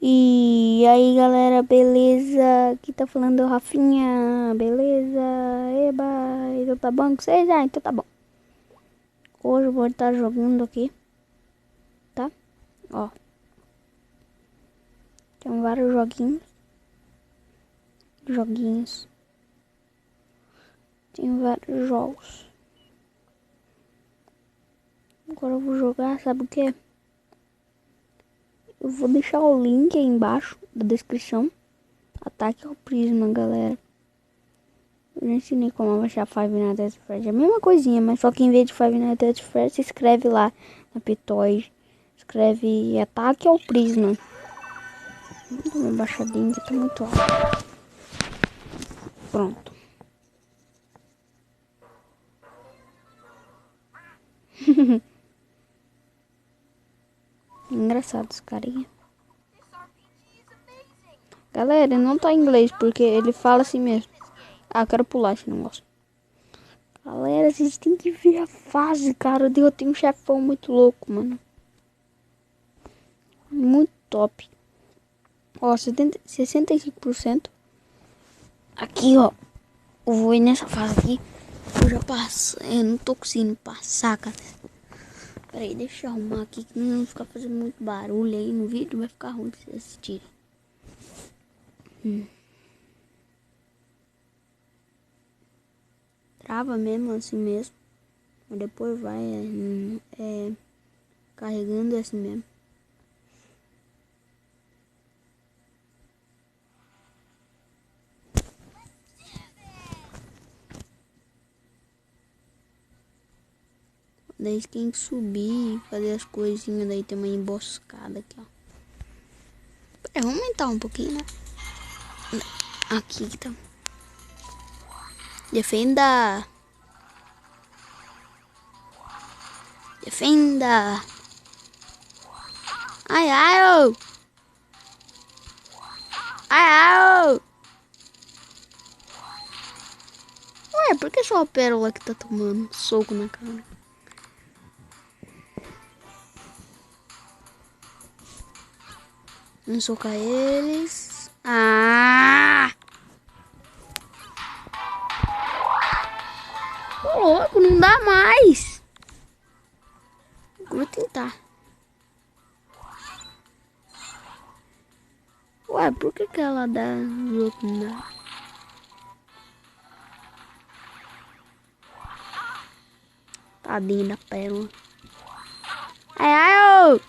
E aí galera, beleza? Aqui tá falando o Rafinha, beleza? Eba, então tá bom com vocês? Ah, então tá bom. Hoje eu vou estar jogando aqui, tá? Ó, tem vários joguinhos, tem vários jogos. Agora eu vou jogar, sabe o que? Eu vou deixar o link aí embaixo da descrição. Ataque ao Prisma, galera. Eu já ensinei como baixar Five Nights at Freddy's. É a mesma coisinha, mas só que em vez de Five Nights at Freddy's, escreve lá na Pitoy. Escreve Ataque ao Prisma. Muito bem baixadinho, que tá muito alto. Pronto. Engraçado esse carinha. Galera, não tá em inglês, porque ele fala assim mesmo. Ah, eu quero pular esse negócio. Galera, vocês têm que ver a fase, cara. Eu derrotei um chefão muito louco, mano. Muito top. Ó, 65%. Aqui, ó. Eu vou ir nessa fase aqui. Eu já passei. Eu não tô conseguindo passar, cara. Pera aí, deixa eu arrumar aqui. Que não ficar fazendo muito barulho aí no vídeo. Vai ficar ruim pra vocês assistirem. Trava mesmo, assim mesmo. Mas depois vai carregando assim mesmo. Daí tem que subir e fazer as coisinhas. Daí tem uma emboscada aqui, ó. Vamos aumentar um pouquinho, né? Aqui tá. Defenda! Defenda! Ai, ai, oh! Ai, ai, oh! Ué, por que só a pérola que tá tomando soco na cara? Vamos socar eles. Ah! Ô, louco, não dá mais. Vou tentar. Ué, por que ela dá os outros não dá? Tadinha da pérola. Ai, ai, ô!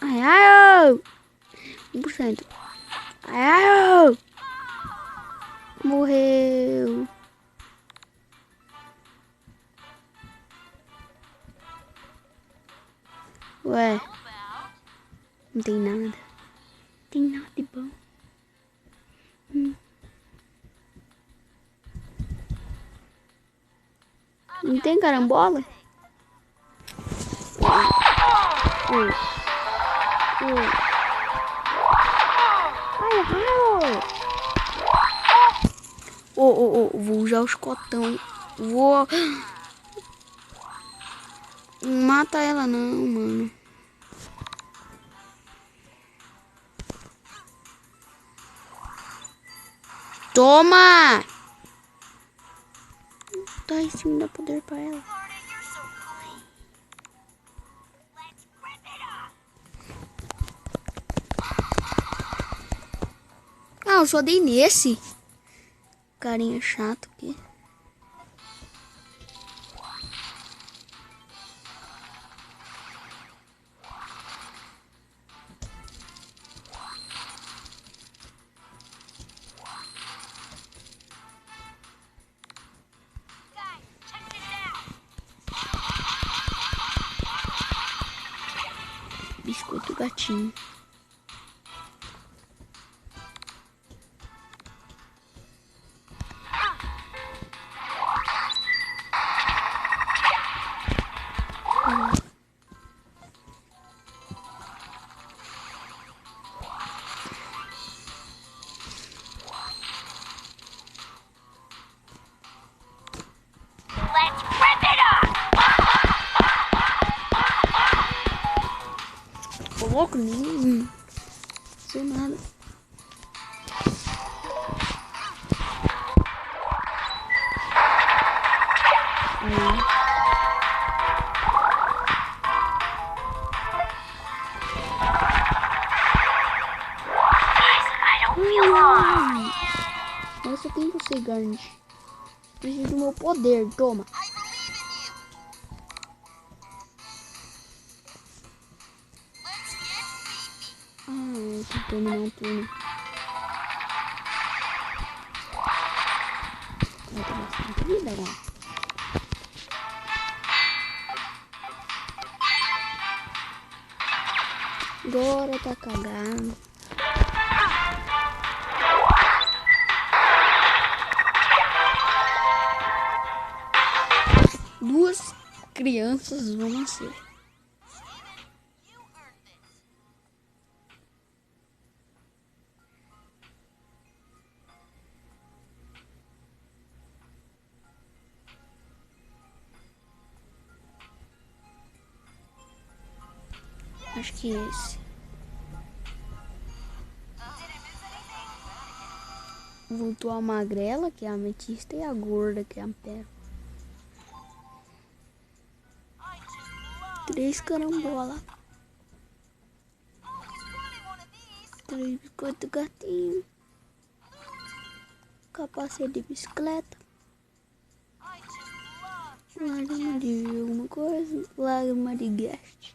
Ai, ai, ô! 1%. Ai, ai, ô! Morreu. Ué. Não tem nada. Não tem nada de bom. Não tem carambola? Vou usar os cotão. Vou. Não mata ela não, mano. Toma! Tá em cima, dá poder pra ela. Ah, eu só dei nesse. Carinha chato aqui. Biscoito gatinho. louco, nem sei nada. Essa tem você, Garnet. Preciso do meu poder, toma. Eu tenho que terminar o turno. Vai ter bastante vida agora. Agora tá cagado. Duas crianças vão nascer. Acho que esse. Voltou a magrela, que é a ametista, e a gorda, que é a pérola. 3 carambola. 3 biscoito gatinho. Capacete de bicicleta. Lágrima de alguma coisa. Lágrima de guest.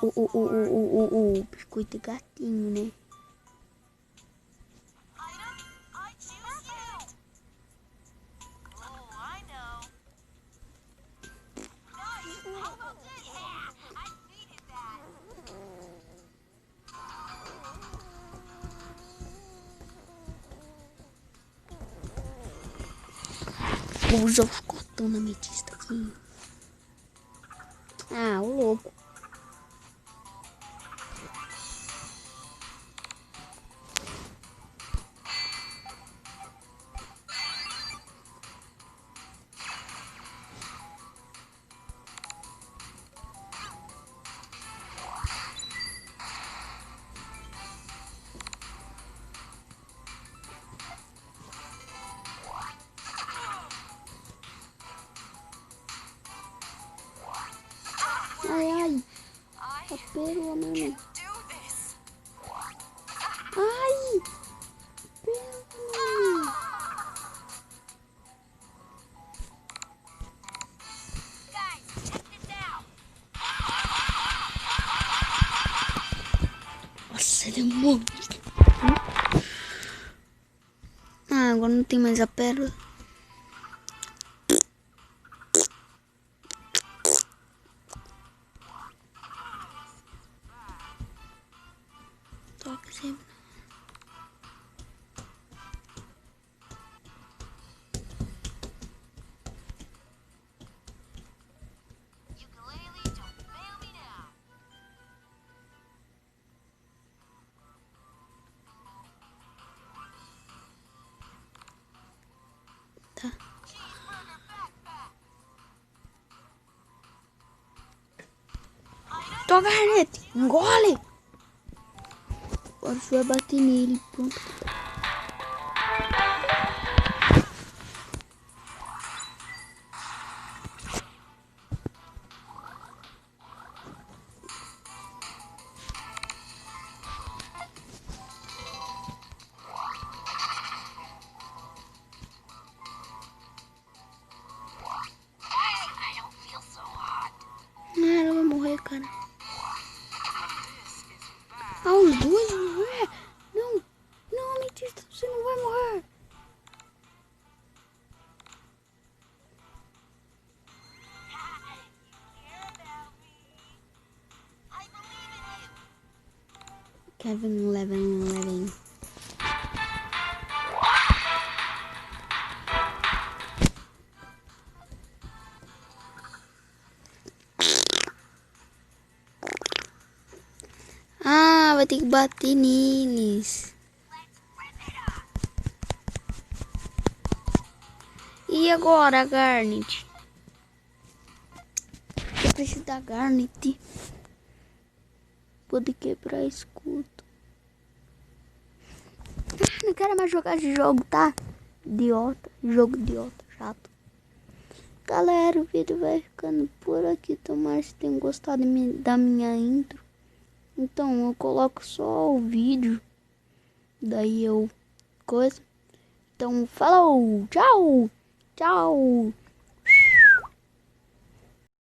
O biscoito gatinho, né? Vou usar os cotão na ametista aqui. Ah, o louco. Ai, a pérola, mano. Ai, pérola, mano. Nossa, demônio. Agora não tem mais a pérola. Toca sempre. Tá. Toca, Garnet. Engole. Agora você vai bater nele. Pronto. Ela vai morrer, cara. Os dois vão morrer. Não, não, ametista, você não vai morrer. Kevin 11. Vai ter que bater neles. E agora, Garnet? Eu preciso da Garnet. Pode quebrar escudo. Não quero mais jogar esse jogo, tá? Idiota. Jogo idiota, chato. Galera, o vídeo vai ficando por aqui. Tomara que tenham gostado da minha intro. Então, eu coloco só o vídeo. Daí eu... Coisa. Então, falou! Tchau! Tchau!